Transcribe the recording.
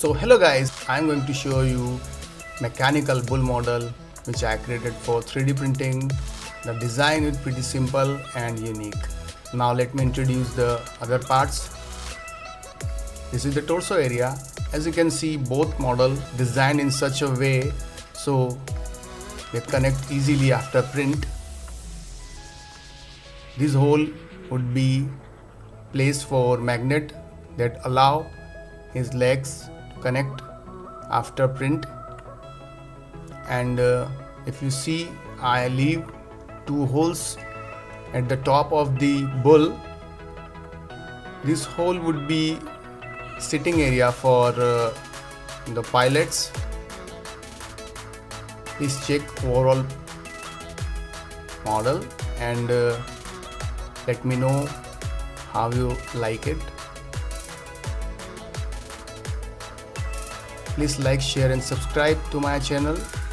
So hello guys, I'm going to show you mechanical bull model which I created for 3D printing. The design is pretty simple and unique. Now let me introduce the other parts. This is the torso area. As you can see, both model designed in such a way so they connect easily after print. This hole would be placed for magnet that allow his legs to connect after print. And if you see, I leave two holes at the top of the bull. This hole would be sitting area for the pilots. Please check overall model and let me know how you like it. Please like, share and subscribe to my channel.